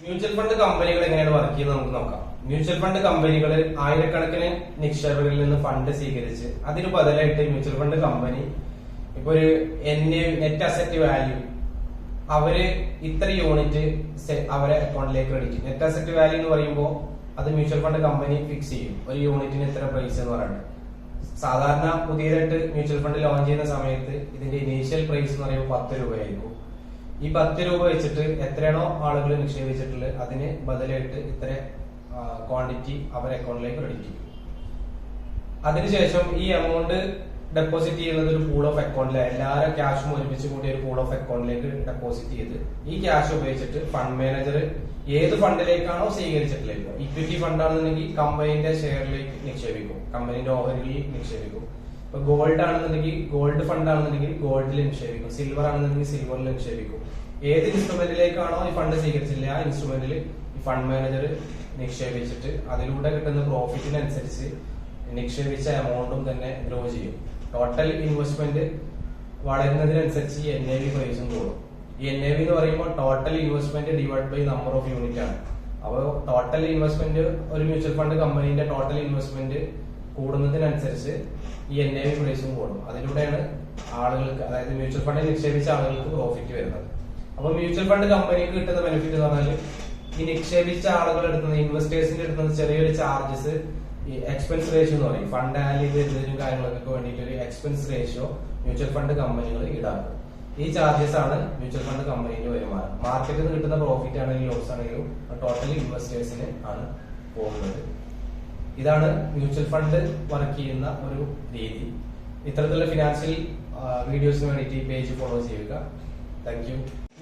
Mutual fund കമ്പനികൾ എങ്ങനെയാണ് work ചെയ്യുന്നത് നമുക്ക് നോക്കാം. മ്യൂച്വൽ ഫണ്ട് കമ്പനികൾ ആയിരക്കണക്കിന് നിക്ഷേപകരിൽ നിന്ന് ഫണ്ട് സ്വീകരിച്ച് അതിന് ബദലായിട്ട് മ്യൂച്വൽ ഫണ്ട് കമ്പനി ഇപ്പൊ ഒരു നെറ്റ് അസറ്റ് വാല്യൂ അവര് ഇത്ര യൂണിറ്റ് അവരെ അക്കൗണ്ടിലേക്ക് ക്രെഡിറ്റ്. നെറ്റ് അസറ്റ് വാല്യൂ എന്ന് പറയുമ്പോൾ അത് മ്യൂച്വൽ ഫണ്ട് കമ്പനി ഫിക്സ് ചെയ്യും. ഒരു യൂണിറ്റിന് ഇത്ര പ്രൈസ് എന്ന് പറയുന്നത്. സാധാരണ പുതിയതായിട്ട് മ്യൂച്വൽ ഫണ്ട് ലോഞ്ച് ചെയ്യുന്ന സമയത്ത് ഇതിന്റെ ഇനീഷ്യൽ പ്രൈസ് എന്ന് പറയുമ്പോൾ 10 രൂപയായിരിക്കും. ഈ 10 രൂപ വെച്ചിട്ട് എത്രയാണോ ആളുകൾ നിക്ഷേപിച്ചിട്ടുള്ളത് അതിന് ബദലായിട്ട് ഇത്ര ക്വാണ്ടിറ്റി അവരെ അക്കൗണ്ടിലേക്ക് ക്രെഡിറ്റ് ചെയ്യും. അതിനുശേഷം ഈ എമൗണ്ട് ഡെപ്പോസിറ്റ് ചെയ്യുന്നത് ഒരു പൂൾ ഓഫ് അക്കൗണ്ടിൽ എല്ലാവരും ക്യാഷും ഒരുമിച്ച് കൂടി ഒരു പൂൾ ഓഫ് അക്കൗണ്ടിലേക്ക് ഡെപ്പോസിറ്റ് ചെയ്ത് ഈ ക്യാഷ് ഉപയോഗിച്ചിട്ട് ഫണ്ട് മാനേജർ ഏത് ഫണ്ടിലേക്കാണോ സ്വീകരിച്ചിട്ടുള്ളത്, ഇക്വിറ്റി ഫണ്ട് ആണെന്നുണ്ടെങ്കിൽ കമ്പനിന്റെ ഷെയറിലേക്ക് നിക്ഷേപിക്കും, കമ്പനിന്റെ ഓഹരികളിൽ നിക്ഷേപിക്കും. ഇപ്പൊ ഗോൾഡ് ആണെന്നുണ്ടെങ്കിൽ ഗോൾഡ് ഫണ്ട് ആണെന്നുണ്ടെങ്കിൽ ഗോൾഡിൽ നിക്ഷേപിക്കും, സിൽവർ ആണെന്നുണ്ടെങ്കിൽ സിൽവറിൽ നിക്ഷേപിക്കും. ഏത് ഇൻസ്ട്രുമെന്റിലേക്കാണോ ഈ ഫണ്ട് സ്വീകരിച്ചില്ല ആ ഇൻസ്ട്രുമെന്റിൽ ഈ ഫണ്ട് മാനേജർ നിക്ഷേപിച്ചിട്ട് അതിലൂടെ കിട്ടുന്ന പ്രോഫിറ്റിനനുസരിച്ച് നിക്ഷേപിച്ച എമൗണ്ടും തന്നെ ഗ്രോ ചെയ്യും. ടോട്ടൽ ഇൻവെസ്റ്റ്മെന്റ് വളരുന്നതിനനുസരിച്ച് NAV പ്രൈസും കൂടും. ഈ NAV എന്ന് പറയുമ്പോൾ total investment divide by number of unit ആണ്. അപ്പോൾ ടോട്ടൽ ഇൻവെസ്റ്റ്മെന്റ് ഒരു മ്യൂച്വൽ ഫണ്ട് കമ്പനിന്റെ ടോട്ടൽ ഇൻവെസ്റ്റ്മെന്റ് കൂടുന്നതിനനുസരിച്ച് ഈ NAV പ്രൈസും കൂടും. അതിലൂടെയാണ് ആളുകൾക്ക്, അതായത് മ്യൂച്വൽ ഫണ്ടിൽ നിക്ഷേപിച്ച ആളുകൾക്ക് പ്രോഫിറ്റ് വരുന്നത്. അപ്പൊ മ്യൂച്വൽ ഫണ്ട് കമ്പനിക്ക് കിട്ടുന്ന ബെനിഫിറ്റ് എന്ന് പറഞ്ഞാൽ ഈ നിക്ഷേപിച്ച ആളുകൾ എടുക്കുന്ന ഇൻവെസ്റ്റേഴ്സിന്റെ എടുക്കുന്ന ചെറിയൊരു ചാർജസ്, ഈ എക്സ്പെൻസ് റേഷ്യോ എന്ന് പറയും, ഫണ്ട് ഹാൻഡിൽ ചെയ്തതിനും കാര്യങ്ങൾക്കൊക്കെ വേണ്ടിയിട്ട് ഒരു എക്സ്പെൻസ് റേഷ്യോ മ്യൂച്വൽ ഫണ്ട് കമ്പനികൾ ഈടാക്കും. ഈ ചാർജസ് ആണ് മ്യൂച്വൽ ഫണ്ട് കമ്പനിയുടെ വരുമാനം. മാർക്കറ്റിൽ നിന്ന് കിട്ടുന്ന പ്രോഫിറ്റ് ആണെങ്കിലും ലോസ് ആണെങ്കിലും ടോട്ടലി ഇൻവെസ്റ്റേഴ്സിന് ആണ് പോകുന്നത്. ഇതാണ് മ്യൂച്വൽ ഫണ്ട് വർക്ക് ചെയ്യുന്ന ഒരു രീതി. ഇത്തരത്തിലുള്ള ഫിനാൻഷ്യൽ വീഡിയോസിന് വേണ്ടിയിട്ട് ഈ പേജ് ഫോളോ ചെയ്യുക. Thank you.